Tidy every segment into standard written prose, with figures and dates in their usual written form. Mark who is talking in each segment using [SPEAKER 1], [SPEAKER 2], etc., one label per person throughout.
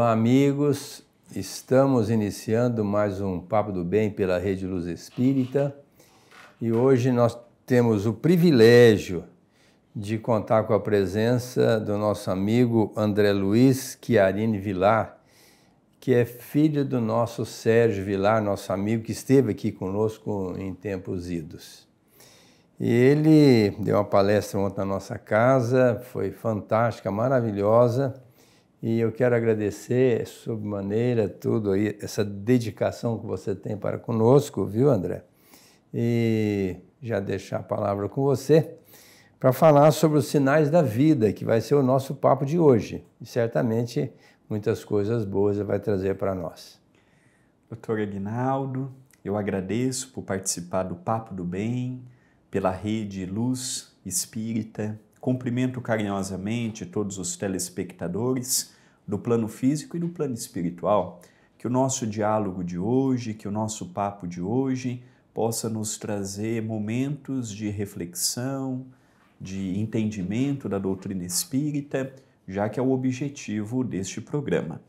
[SPEAKER 1] Olá, amigos. Estamos iniciando mais um Papo do Bem pela Rede Luz Espírita e hoje nós temos o privilégio de contar com a presença do nosso amigo André Luiz Chiarini Vilar, que é filho do nosso Sérgio Vilar, nosso amigo que esteve aqui conosco em tempos idos. E ele deu uma palestra ontem na nossa casa, foi fantástica, maravilhosa, e eu quero agradecer sobremaneira tudo aí, essa dedicação que você tem para conosco, viu, André? E já deixar a palavra com você para falar sobre os sinais da vida, que vai ser o nosso papo de hoje. E certamente muitas coisas boas ele vai trazer para nós.
[SPEAKER 2] Doutor Aguinaldo, eu agradeço por participar do Papo do Bem, pela Rede Luz Espírita. Cumprimento carinhosamente todos os telespectadores do plano físico e do plano espiritual. Que o nosso diálogo de hoje, que o nosso papo de hoje possa nos trazer momentos de reflexão, de entendimento da doutrina espírita, já que é o objetivo deste programa.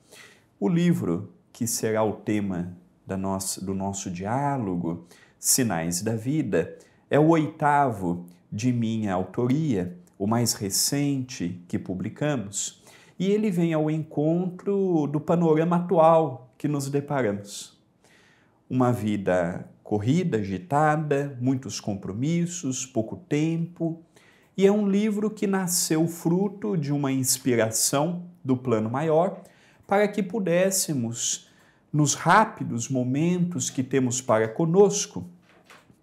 [SPEAKER 2] O livro que será o tema do nosso diálogo, Sinais da Vida, é o 8º de minha autoria, o mais recente que publicamos, e ele vem ao encontro do panorama atual que nos deparamos. Uma vida corrida, agitada, muitos compromissos, pouco tempo, e é um livro que nasceu fruto de uma inspiração do plano maior para que pudéssemos, nos rápidos momentos que temos para conosco,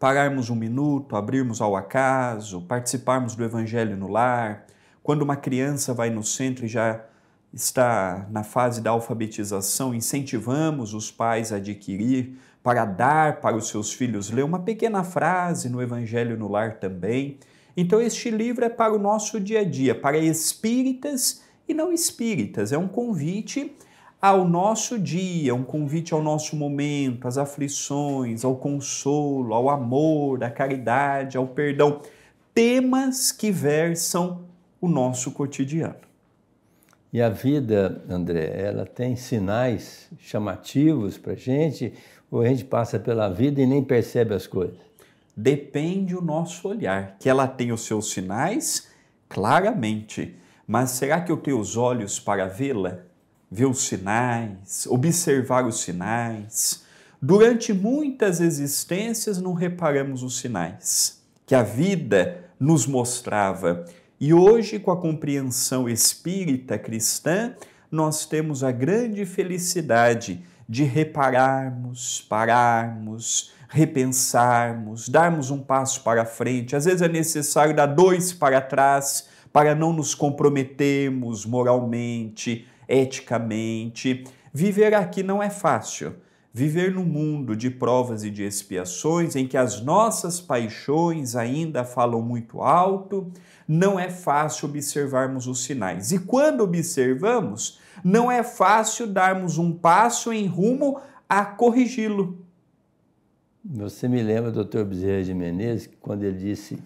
[SPEAKER 2] pararmos um minuto, abrirmos ao acaso, participarmos do Evangelho no lar. Quando uma criança vai no centro e já está na fase da alfabetização, incentivamos os pais a adquirir para dar para os seus filhos ler uma pequena frase no Evangelho no lar também. Então este livro é para o nosso dia a dia, para espíritas e não espíritas. É um convite ao nosso dia, um convite ao nosso momento, às aflições, ao consolo, ao amor, à caridade, ao perdão. Temas que versam o nosso cotidiano.
[SPEAKER 1] E a vida, André, ela tem sinais chamativos para a gente, ou a gente passa pela vida e nem percebe as coisas?
[SPEAKER 2] Depende o nosso olhar, que ela tem os seus sinais claramente, mas será que eu tenho os olhos para vê-la? Ver os sinais, observar os sinais. Durante muitas existências não reparamos os sinais que a vida nos mostrava. E hoje, com a compreensão espírita cristã, nós temos a grande felicidade de repararmos, pararmos, repensarmos, darmos um passo para frente. Às vezes é necessário dar 2 para trás para não nos comprometermos moralmente, eticamente. Viver aqui não é fácil. Viver num mundo de provas e de expiações, em que as nossas paixões ainda falam muito alto, não é fácil observarmos os sinais. E quando observamos, não é fácil darmos um passo em rumo a corrigi-lo.
[SPEAKER 1] Você me lembra do Dr. Bezerra de Menezes, que quando ele disse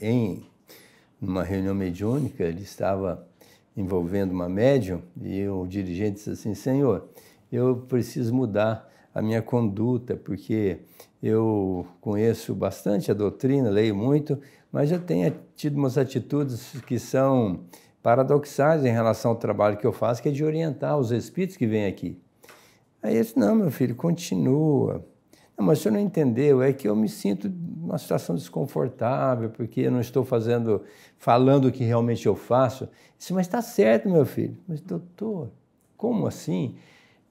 [SPEAKER 1] numa reunião mediúnica, ele estava envolvendo uma médium, e o dirigente disse assim: Senhor, eu preciso mudar a minha conduta, porque eu conheço bastante a doutrina, leio muito, mas eu tenho tido umas atitudes que são paradoxais em relação ao trabalho que eu faço, que é de orientar os espíritos que vêm aqui. Aí ele disse: não, meu filho, continua. Não, mas o senhor não entendeu, é que eu me sinto numa situação desconfortável, porque eu não estou falando o que realmente eu faço. Eu disse: mas está certo, meu filho. Mas, doutor, como assim?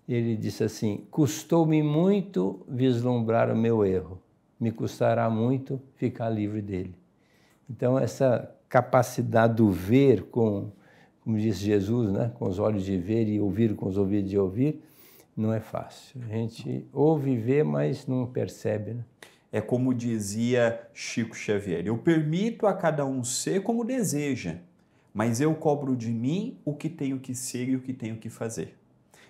[SPEAKER 1] Ele disse assim: custou-me muito vislumbrar o meu erro, me custará muito ficar livre dele. Então, essa capacidade do ver, como disse Jesus, né? Com os olhos de ver e ouvir com os ouvidos de ouvir, não é fácil. A gente ouve e vê, mas não percebe, né?
[SPEAKER 2] É como dizia Chico Xavier: eu permito a cada um ser como deseja, mas eu cobro de mim o que tenho que ser e o que tenho que fazer.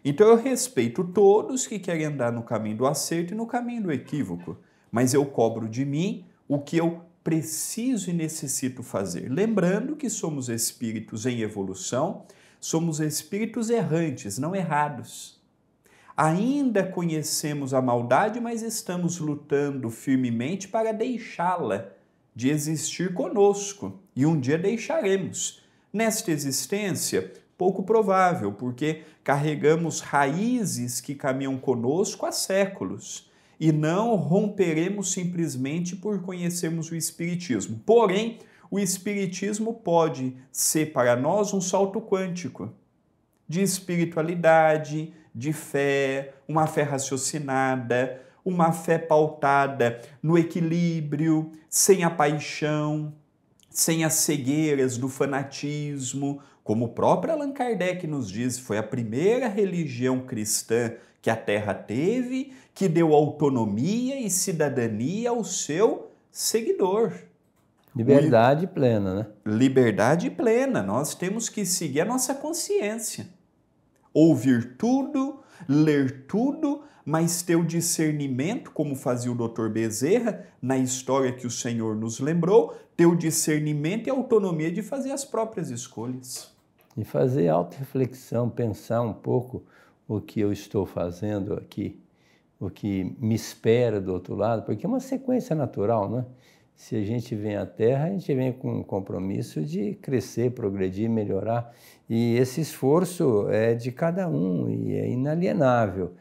[SPEAKER 2] Então eu respeito todos que querem andar no caminho do acerto e no caminho do equívoco, mas eu cobro de mim o que eu preciso e necessito fazer. Lembrando que somos espíritos em evolução, somos espíritos errantes, não errados. Ainda conhecemos a maldade, mas estamos lutando firmemente para deixá-la de existir conosco. E um dia deixaremos. Nesta existência, pouco provável, porque carregamos raízes que caminham conosco há séculos. E não romperemos simplesmente por conhecermos o Espiritismo. Porém, o Espiritismo pode ser para nós um salto quântico de espiritualidade, de fé, uma fé raciocinada, uma fé pautada no equilíbrio, sem a paixão, sem as cegueiras do fanatismo, como o próprio Allan Kardec nos diz, foi a primeira religião cristã que a Terra teve, que deu autonomia e cidadania ao seu seguidor.
[SPEAKER 1] Liberdade plena, né?
[SPEAKER 2] Liberdade plena. Nós temos que seguir a nossa consciência. Ouvir tudo, ler tudo, mas ter o discernimento, como fazia o Dr. Bezerra, na história que o Senhor nos lembrou, ter o discernimento e a autonomia de fazer as próprias escolhas.
[SPEAKER 1] E fazer autorreflexão, pensar um pouco o que eu estou fazendo aqui, o que me espera do outro lado, porque é uma sequência natural, né? Se a gente vem à Terra, a gente vem com um compromisso de crescer, progredir, melhorar. E esse esforço é de cada um e é inalienável.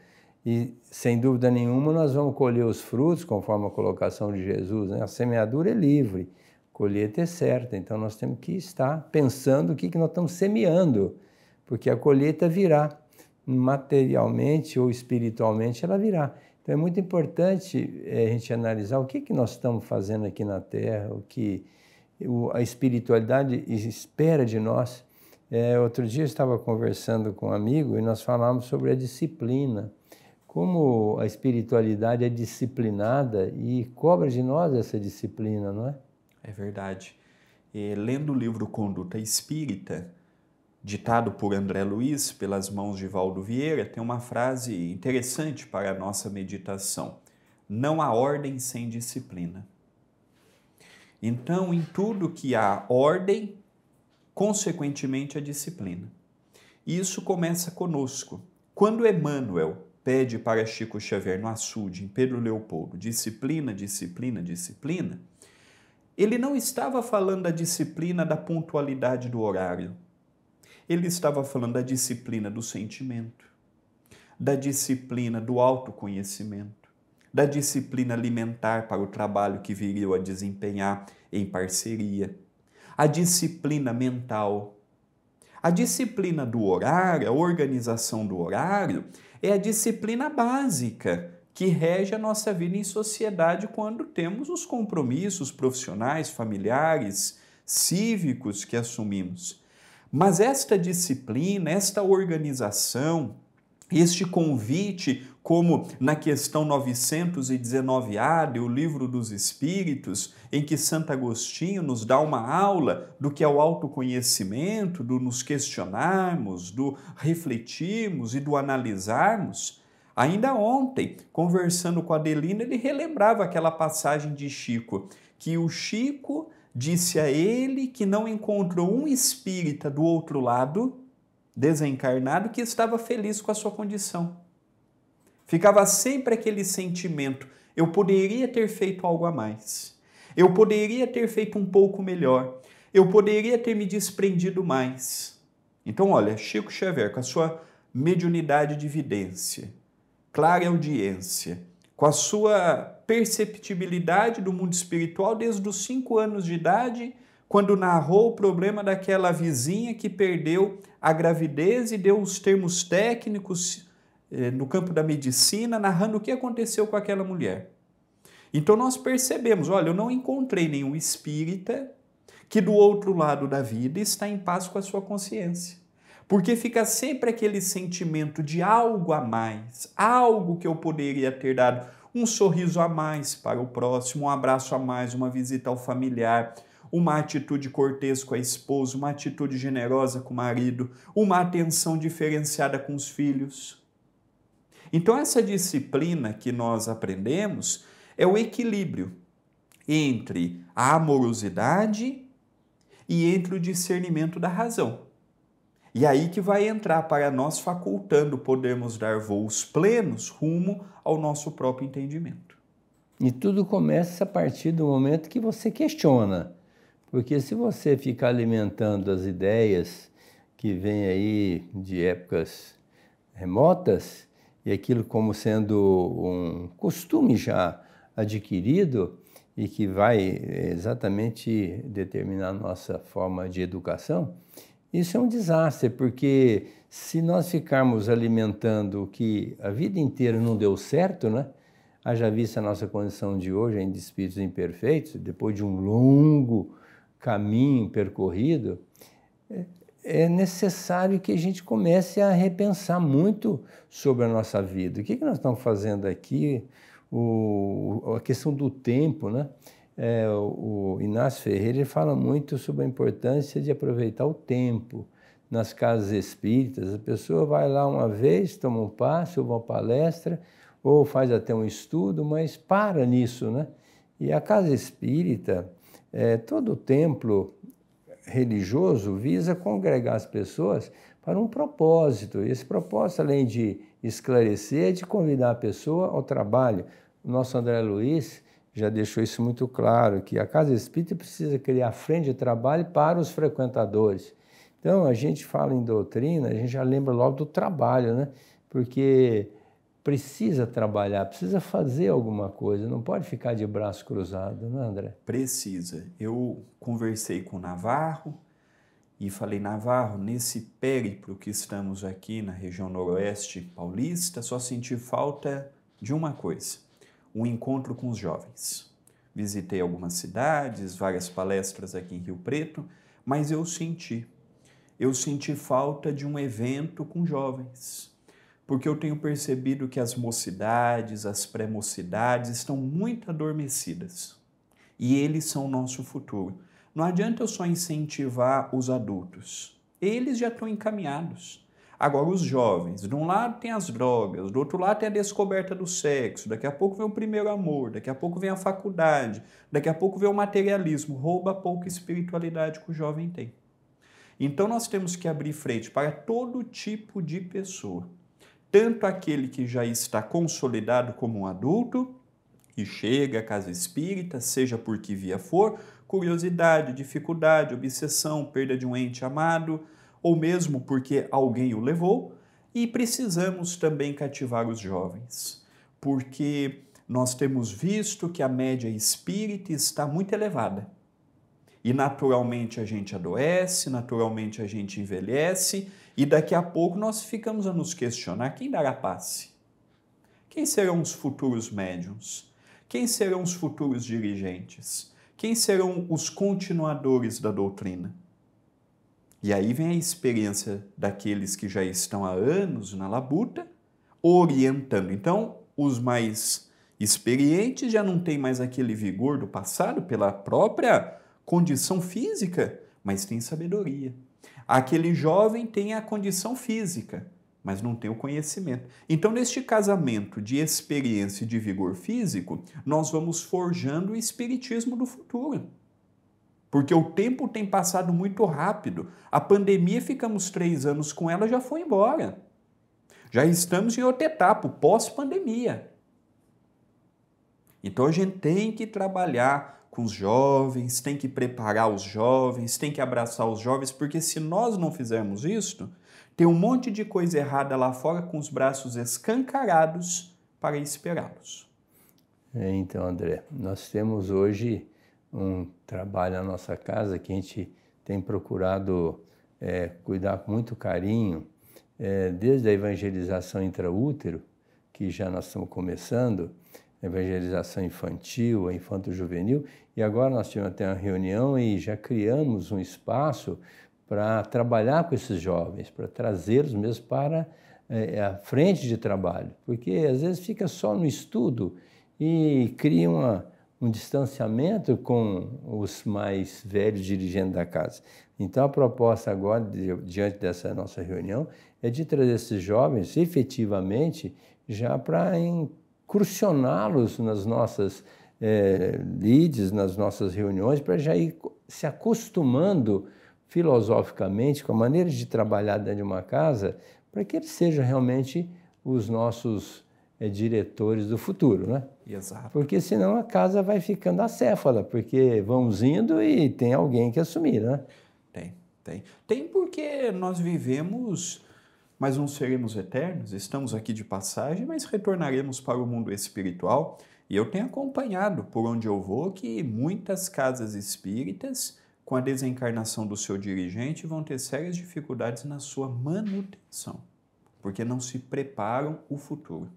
[SPEAKER 1] E, sem dúvida nenhuma, nós vamos colher os frutos, conforme a colocação de Jesus, né? A semeadura é livre, a colheita é certa. Então, nós temos que estar pensando o que nós estamos semeando, porque a colheita virá. Materialmente ou espiritualmente, ela virá. Então, é muito importante a gente analisar o que nós estamos fazendo aqui na Terra, o que a espiritualidade espera de nós. Outro dia eu estava conversando com um amigo e nós falamos sobre a disciplina, como a espiritualidade é disciplinada e cobra de nós essa disciplina, não é?
[SPEAKER 2] É verdade. Lendo o livro Conduta Espírita, ditado por André Luiz, pelas mãos de Valdo Vieira, tem uma frase interessante para a nossa meditação. Não há ordem sem disciplina. Então, em tudo que há ordem, consequentemente a disciplina. E isso começa conosco. Quando Emmanuel pede para Chico Xavier no açude, em Pedro Leopoldo, disciplina, disciplina, disciplina, ele não estava falando da disciplina da pontualidade do horário. Ele estava falando da disciplina do sentimento, da disciplina do autoconhecimento, da disciplina alimentar para o trabalho que viria a desempenhar em parceria, a disciplina mental. A disciplina do horário, a organização do horário, é a disciplina básica que rege a nossa vida em sociedade quando temos os compromissos profissionais, familiares, cívicos que assumimos. Mas esta disciplina, esta organização, este convite, como na questão 919A do Livro dos Espíritos, em que Santo Agostinho nos dá uma aula do que é o autoconhecimento, do nos questionarmos, do refletirmos e do analisarmos. Ainda ontem, conversando com a Adelina, ele relembrava aquela passagem de Chico, que o Chico disse a ele que não encontrou um espírita do outro lado, desencarnado, que estava feliz com a sua condição. Ficava sempre aquele sentimento, eu poderia ter feito algo a mais, eu poderia ter feito um pouco melhor, eu poderia ter me desprendido mais. Então, olha, Chico Xavier, com a sua mediunidade de vidência, clara audiência, com a sua perceptibilidade do mundo espiritual desde os 5 anos de idade, quando narrou o problema daquela vizinha que perdeu a gravidez e deu os termos técnicos no campo da medicina, narrando o que aconteceu com aquela mulher. Então nós percebemos, olha, eu não encontrei nenhum espírita que do outro lado da vida está em paz com a sua consciência. Porque fica sempre aquele sentimento de algo a mais, algo que eu poderia ter dado, um sorriso a mais para o próximo, um abraço a mais, uma visita ao familiar, uma atitude cortês com a esposa, uma atitude generosa com o marido, uma atenção diferenciada com os filhos. Então essa disciplina que nós aprendemos é o equilíbrio entre a amorosidade e entre o discernimento da razão. E aí que vai entrar para nós facultando, podemos dar voos plenos rumo ao nosso próprio entendimento.
[SPEAKER 1] E tudo começa a partir do momento que você questiona. Porque se você ficar alimentando as ideias que vêm aí de épocas remotas, e aquilo como sendo um costume já adquirido e que vai exatamente determinar a nossa forma de educação, isso é um desastre, porque se nós ficarmos alimentando o que a vida inteira não deu certo, né? Haja vista a nossa condição de hoje, ainda de espíritos imperfeitos, depois de um longo caminho percorrido, é necessário que a gente comece a repensar muito sobre a nossa vida. O que nós estamos fazendo aqui? A questão do tempo, né? O Inácio Ferreira ele fala muito sobre a importância de aproveitar o tempo. Nas casas espíritas, a pessoa vai lá uma vez, toma um passe, ou uma palestra, ou faz até um estudo, mas para nisso, né? E a casa espírita, todo o templo religioso visa congregar as pessoas para um propósito. E esse propósito, além de esclarecer, é de convidar a pessoa ao trabalho. O nosso André Luiz já deixou isso muito claro, que a casa espírita precisa criar frente de trabalho para os frequentadores. Então, a gente fala em doutrina, a gente já lembra logo do trabalho, né? Porque precisa trabalhar, precisa fazer alguma coisa, não pode ficar de braço cruzado, não é, André?
[SPEAKER 2] Precisa. Eu conversei com o Navarro e falei, Navarro, nesse périplo que estamos aqui na região noroeste paulista, só senti falta de uma coisa, um encontro com os jovens. Visitei algumas cidades, várias palestras aqui em Rio Preto, mas eu senti falta de um evento com jovens. Porque eu tenho percebido que as mocidades, as pré-mocidades estão muito adormecidas. E eles são o nosso futuro. Não adianta eu só incentivar os adultos. Eles já estão encaminhados. Agora, os jovens, de um lado tem as drogas, do outro lado tem a descoberta do sexo, daqui a pouco vem o primeiro amor, daqui a pouco vem a faculdade, daqui a pouco vem o materialismo, rouba a pouca espiritualidade que o jovem tem. Então, nós temos que abrir frente para todo tipo de pessoa. Tanto aquele que já está consolidado como um adulto, que chega à casa espírita, seja por que via for, curiosidade, dificuldade, obsessão, perda de um ente amado, ou mesmo porque alguém o levou, e precisamos também cativar os jovens, porque nós temos visto que a média espírita está muito elevada. E naturalmente a gente adoece, naturalmente a gente envelhece, e daqui a pouco nós ficamos a nos questionar quem dará passe? Quem serão os futuros médiuns? Quem serão os futuros dirigentes? Quem serão os continuadores da doutrina? E aí vem a experiência daqueles que já estão há anos na labuta, orientando. Então, os mais experientes já não têm mais aquele vigor do passado pela própria condição física, mas tem sabedoria. Aquele jovem tem a condição física, mas não tem o conhecimento. Então, neste casamento de experiência e de vigor físico, nós vamos forjando o espiritismo do futuro. Porque o tempo tem passado muito rápido. A pandemia, ficamos 3 anos com ela, já foi embora. Já estamos em outra etapa, pós-pandemia. Então, a gente tem que trabalhar com os jovens, tem que preparar os jovens, tem que abraçar os jovens, porque se nós não fizermos isso, tem um monte de coisa errada lá fora com os braços escancarados para esperá-los.
[SPEAKER 1] Então, André, nós temos hoje um trabalho na nossa casa que a gente tem procurado cuidar com muito carinho, desde a evangelização intraútero, que já nós estamos começando, a evangelização infantil, a infanto-juvenil, e agora nós tivemos até uma reunião e já criamos um espaço para trabalhar com esses jovens, para trazê-los mesmo para a frente de trabalho, porque às vezes fica só no estudo e cria um distanciamento com os mais velhos dirigentes da casa. Então, a proposta agora, diante dessa nossa reunião, é de trazer esses jovens efetivamente já para incursioná-los nas nossas leads, nas nossas reuniões, para já ir se acostumando filosoficamente, com a maneira de trabalhar dentro de uma casa, para que eles sejam realmente os nossos diretores do futuro, né?
[SPEAKER 2] Exato.
[SPEAKER 1] Porque senão a casa vai ficando acéfala, porque vamos indo e tem alguém que assumir, né?
[SPEAKER 2] Tem porque nós vivemos, mas não seremos eternos, estamos aqui de passagem, mas retornaremos para o mundo espiritual. E eu tenho acompanhado por onde eu vou que muitas casas espíritas, com a desencarnação do seu dirigente, vão ter sérias dificuldades na sua manutenção, porque não se preparam o futuro.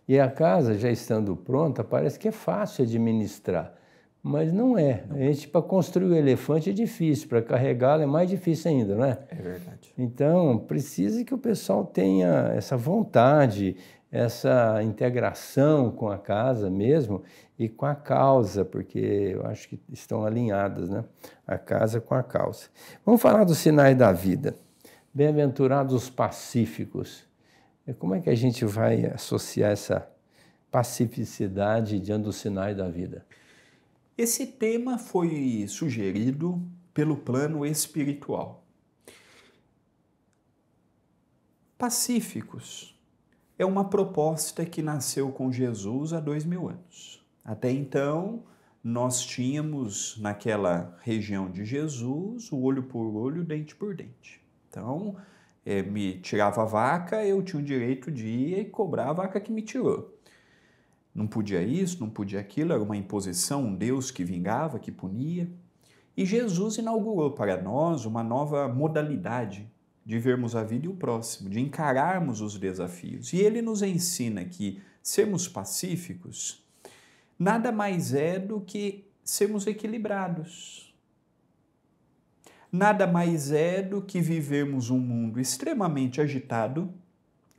[SPEAKER 1] E a casa, já estando pronta, parece que é fácil administrar, mas não é. A gente, para construir o elefante é difícil, para carregá-lo é mais difícil ainda, não é?
[SPEAKER 2] É verdade.
[SPEAKER 1] Então, precisa que o pessoal tenha essa vontade, essa integração com a casa mesmo e com a causa, porque eu acho que estão alinhadas, né? A casa com a causa. Vamos falar dos sinais da vida. Bem-aventurados os pacíficos. Como é que a gente vai associar essa pacificidade diante dos sinais da vida?
[SPEAKER 2] Esse tema foi sugerido pelo plano espiritual. Pacíficos é uma proposta que nasceu com Jesus há 2000 anos. Até então, nós tínhamos naquela região de Jesus o olho por olho, dente por dente. Então, me tirava a vaca, eu tinha o direito de ir e cobrar a vaca que me tirou. Não podia isso, não podia aquilo, era uma imposição, um Deus que vingava, que punia. E Jesus inaugurou para nós uma nova modalidade de vermos a vida e o próximo, de encararmos os desafios. E ele nos ensina que sermos pacíficos nada mais é do que sermos equilibrados. Nada mais é do que vivermos um mundo extremamente agitado,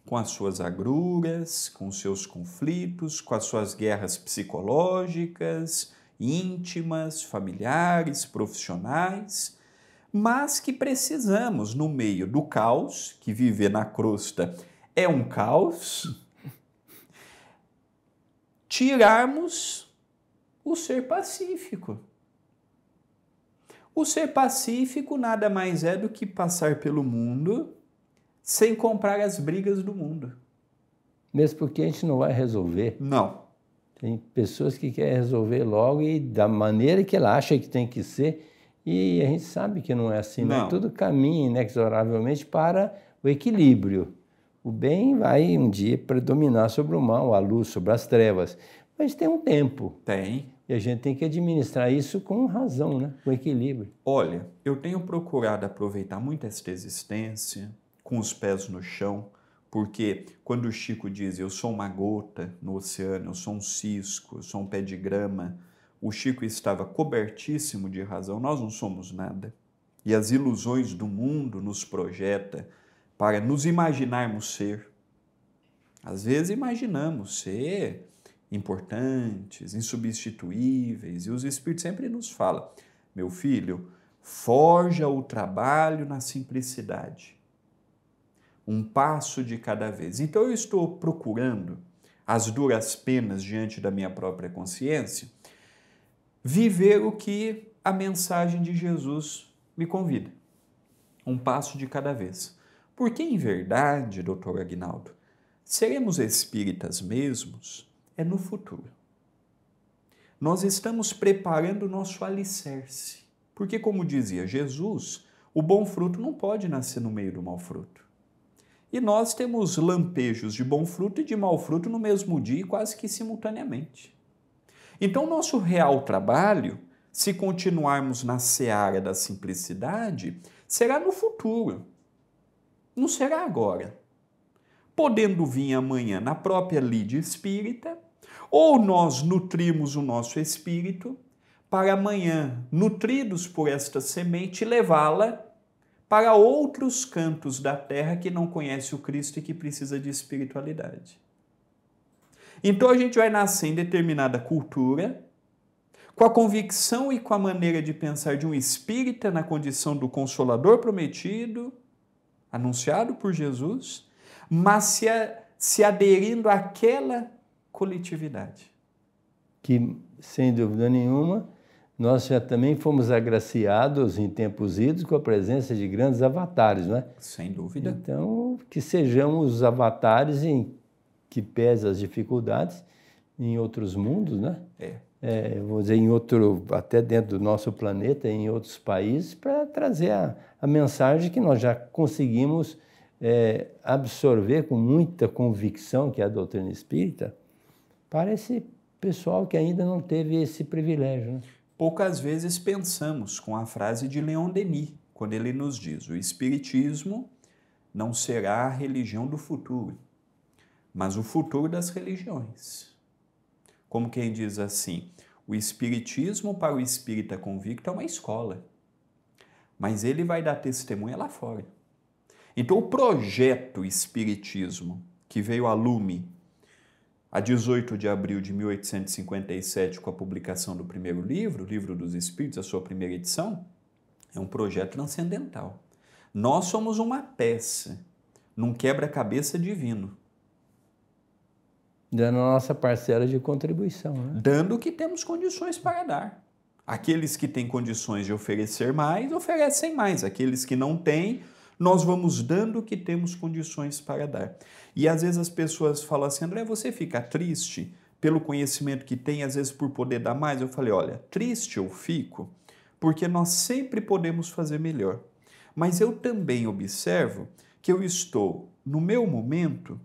[SPEAKER 2] com as suas agruras, com os seus conflitos, com as suas guerras psicológicas, íntimas, familiares, profissionais, mas que precisamos, no meio do caos, que viver na crosta é um caos, tirarmos o ser pacífico. O ser pacífico nada mais é do que passar pelo mundo sem comprar as brigas do mundo.
[SPEAKER 1] Mesmo porque a gente não vai resolver.
[SPEAKER 2] Não.
[SPEAKER 1] Tem pessoas que querem resolver logo e da maneira que ela acha que tem que ser, e a gente sabe que não é assim,
[SPEAKER 2] não.
[SPEAKER 1] Né? Tudo caminha inexoravelmente para o equilíbrio. O bem vai um dia predominar sobre o mal, a luz sobre as trevas. Mas tem um tempo.
[SPEAKER 2] Tem.
[SPEAKER 1] E a gente tem que administrar isso com razão, né? Com equilíbrio.
[SPEAKER 2] Olha, eu tenho procurado aproveitar muito esta existência, com os pés no chão, porque quando o Chico diz eu sou uma gota no oceano, eu sou um cisco, eu sou um pé de grama, o Chico estava cobertíssimo de razão, nós não somos nada. E as ilusões do mundo nos projeta para nos imaginarmos ser. Às vezes imaginamos ser importantes, insubstituíveis, e os Espíritos sempre nos falam, meu filho, forja o trabalho na simplicidade. Um passo de cada vez. Então eu estou procurando as duras penas diante da minha própria consciência, viver o que a mensagem de Jesus me convida. Um passo de cada vez. Porque em verdade, doutor Aguinaldo, seremos espíritas mesmos é no futuro. Nós estamos preparando o nosso alicerce. Porque, como dizia Jesus, o bom fruto não pode nascer no meio do mau fruto. E nós temos lampejos de bom fruto e de mau fruto no mesmo dia, quase que simultaneamente. Então, nosso real trabalho, se continuarmos na seara da simplicidade, será no futuro. Não será agora. Podendo vir amanhã na própria lide espírita, ou nós nutrimos o nosso espírito para amanhã, nutridos por esta semente, levá-la para outros cantos da terra que não conhece o Cristo e que precisa de espiritualidade. Então a gente vai nascer em determinada cultura, com a convicção e com a maneira de pensar de um espírita na condição do Consolador prometido, anunciado por Jesus, mas se aderindo àquela coletividade.
[SPEAKER 1] Que, sem dúvida nenhuma, nós já também fomos agraciados em tempos idos com a presença de grandes avatares, não é?
[SPEAKER 2] Sem dúvida.
[SPEAKER 1] Então, que sejamos os avatares em que pesa as dificuldades em outros mundos, né? Vou dizer, até dentro do nosso planeta, em outros países, para trazer a mensagem que nós já conseguimos absorver com muita convicção, que é a doutrina espírita, para esse pessoal que ainda não teve esse privilégio, né?
[SPEAKER 2] Poucas vezes pensamos com a frase de Leon Denis, quando ele nos diz: o Espiritismo não será a religião do futuro, mas o futuro das religiões. Como quem diz assim, o Espiritismo para o espírita convicto é uma escola, mas ele vai dar testemunha lá fora. Então o projeto Espiritismo, que veio a lume a 18 de abril de 1857, com a publicação do primeiro livro, o Livro dos Espíritos, a sua primeira edição, é um projeto transcendental. Nós somos uma peça num quebra-cabeça divino.
[SPEAKER 1] Dando a nossa parcela de contribuição, né?
[SPEAKER 2] Dando o que temos condições para dar. Aqueles que têm condições de oferecer mais, oferecem mais. Aqueles que não têm, nós vamos dando o que temos condições para dar. E às vezes as pessoas falam assim: André, você fica triste pelo conhecimento que tem, às vezes por poder dar mais? Eu falei: olha, triste eu fico porque nós sempre podemos fazer melhor. Mas eu também observo que eu estou, no meu momento,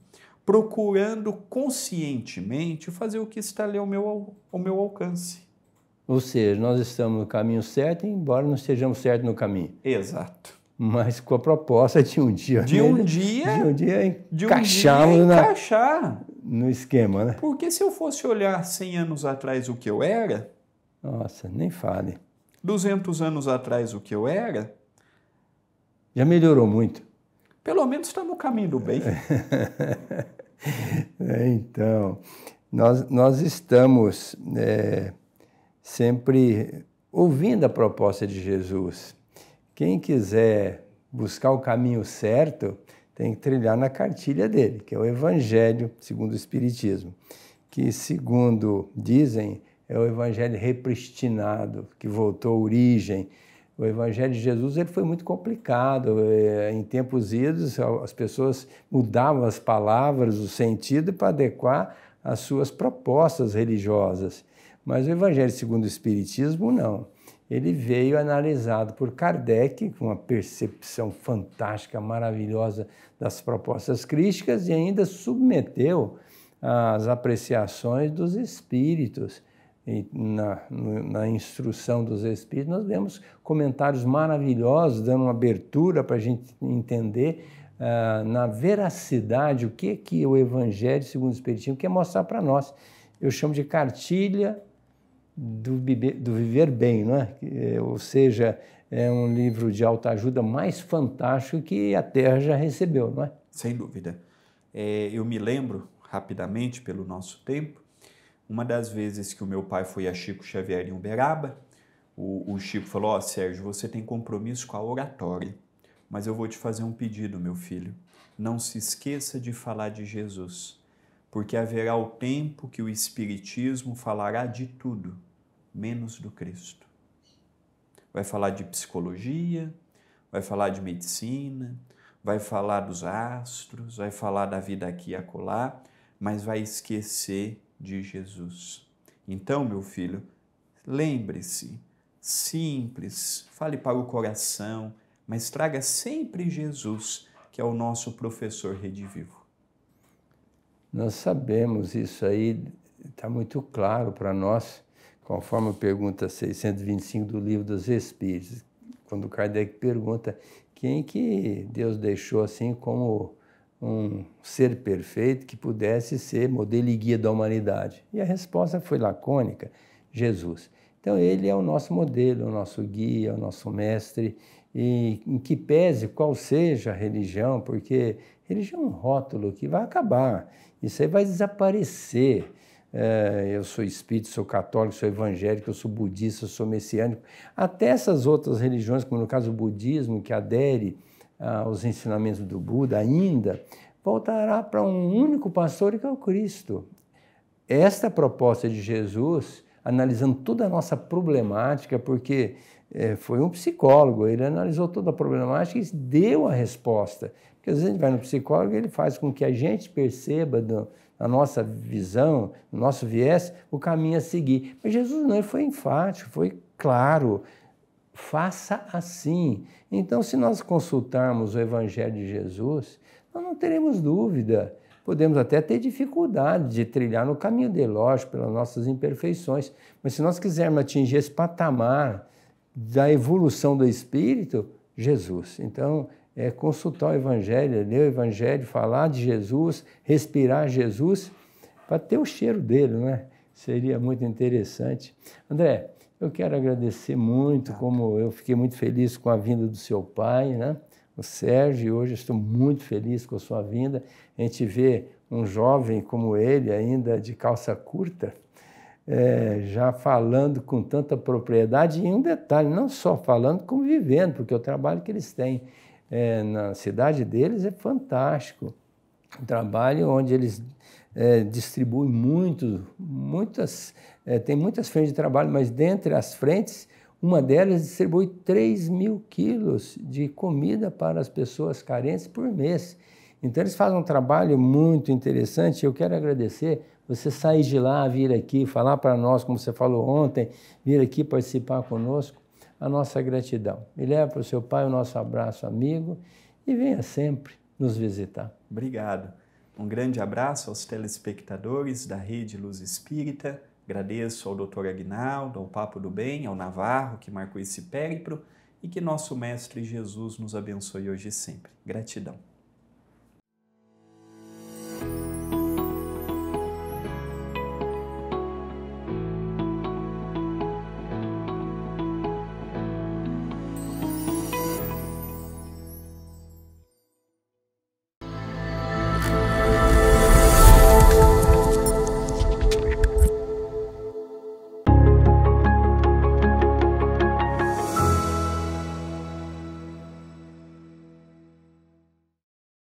[SPEAKER 2] procurando conscientemente fazer o que está ali ao meu alcance.
[SPEAKER 1] Ou seja, nós estamos no caminho certo, embora não estejamos certos no caminho.
[SPEAKER 2] Exato.
[SPEAKER 1] Mas com a proposta de um dia
[SPEAKER 2] encaixar
[SPEAKER 1] no esquema, né?
[SPEAKER 2] Porque se eu fosse olhar 100 anos atrás o que eu era...
[SPEAKER 1] Nossa, nem fale.
[SPEAKER 2] 200 anos atrás o que eu era...
[SPEAKER 1] Já melhorou muito.
[SPEAKER 2] Pelo menos está no caminho do bem.
[SPEAKER 1] Então, nós estamos sempre ouvindo a proposta de Jesus. Quem quiser buscar o caminho certo, tem que trilhar na cartilha dele, que é o Evangelho segundo o Espiritismo, que, segundo dizem, é o Evangelho repristinado, que voltou à origem. O Evangelho de Jesus ele foi muito complicado. Em tempos idos, as pessoas mudavam as palavras, o sentido, para adequar às suas propostas religiosas. Mas o Evangelho segundo o Espiritismo, não. Ele veio analisado por Kardec, com uma percepção fantástica, maravilhosa das propostas crísticas, e ainda submeteu às apreciações dos espíritos. E na instrução dos espíritos, nós vemos comentários maravilhosos, dando uma abertura para a gente entender na veracidade o que o Evangelho segundo o Espiritismo quer mostrar para nós. Eu chamo de cartilha do viver bem, não é? Ou seja, é um livro de autoajuda mais fantástico que a Terra já recebeu, não é?
[SPEAKER 2] Sem dúvida. Eu me lembro, rapidamente, pelo nosso tempo, uma das vezes que o meu pai foi a Chico Xavier em Uberaba, o Chico falou: ó, Sérgio, você tem compromisso com a oratória, mas eu vou te fazer um pedido, meu filho. Não se esqueça de falar de Jesus, porque haverá o tempo que o Espiritismo falará de tudo, menos do Cristo. Vai falar de psicologia, vai falar de medicina, vai falar dos astros, vai falar da vida aqui e acolá, mas vai esquecer de Jesus. Então, meu filho, lembre-se, simples, fale para o coração, mas traga sempre Jesus, que é o nosso professor redivivo.
[SPEAKER 1] Nós sabemos isso aí, está muito claro para nós, conforme a pergunta 625 do Livro dos Espíritos, quando Kardec pergunta quem que Deus deixou assim como um ser perfeito que pudesse ser modelo e guia da humanidade. E a resposta foi lacônica: Jesus. Então ele é o nosso modelo, o nosso guia, o nosso mestre, e em que pese qual seja a religião, porque religião é um rótulo que vai acabar, isso aí vai desaparecer. Eu sou espírita, sou católico, sou evangélico, eu sou budista, sou messiânico. Até essas outras religiões, como no caso o budismo, que adere aos ensinamentos do Buda ainda, voltará para um único pastor, que é o Cristo. Esta proposta de Jesus, analisando toda a nossa problemática, porque foi um psicólogo, ele analisou toda a problemática e deu a resposta. Porque às vezes a gente vai no psicólogo e ele faz com que a gente perceba a nossa visão, o nosso viés, o caminho a seguir. Mas Jesus não, ele foi enfático, foi claro, faça assim. Então, se nós consultarmos o Evangelho de Jesus, nós não teremos dúvida. Podemos até ter dificuldade de trilhar no caminho dele, lógico, pelas nossas imperfeições. Mas se nós quisermos atingir esse patamar da evolução do Espírito, Jesus. Então, consultar o Evangelho, ler o Evangelho, falar de Jesus, respirar Jesus, para ter o cheiro dele, não é? Seria muito interessante. André, eu quero agradecer muito, como eu fiquei muito feliz com a vinda do seu pai, né? O Sérgio, e hoje estou muito feliz com a sua vinda. A gente vê um jovem como ele, ainda de calça curta, já falando com tanta propriedade, e um detalhe, não só falando, como vivendo, porque o trabalho que eles têm na cidade deles é fantástico. Um trabalho onde eles distribuem tem muitas frentes de trabalho, mas dentre as frentes, uma delas distribui 3.000 quilos de comida para as pessoas carentes por mês. Então, eles fazem um trabalho muito interessante. Eu quero agradecer você sair de lá, vir aqui, falar para nós, como você falou ontem, vir aqui participar conosco, a nossa gratidão. Me leva para o seu pai o nosso abraço amigo e venha sempre nos visitar.
[SPEAKER 2] Obrigado. Um grande abraço aos telespectadores da Rede Luz Espírita. Agradeço ao Dr. Aguinaldo, ao Papo do Bem, ao Navarro, que marcou esse périplo, e que nosso Mestre Jesus nos abençoe hoje e sempre. Gratidão.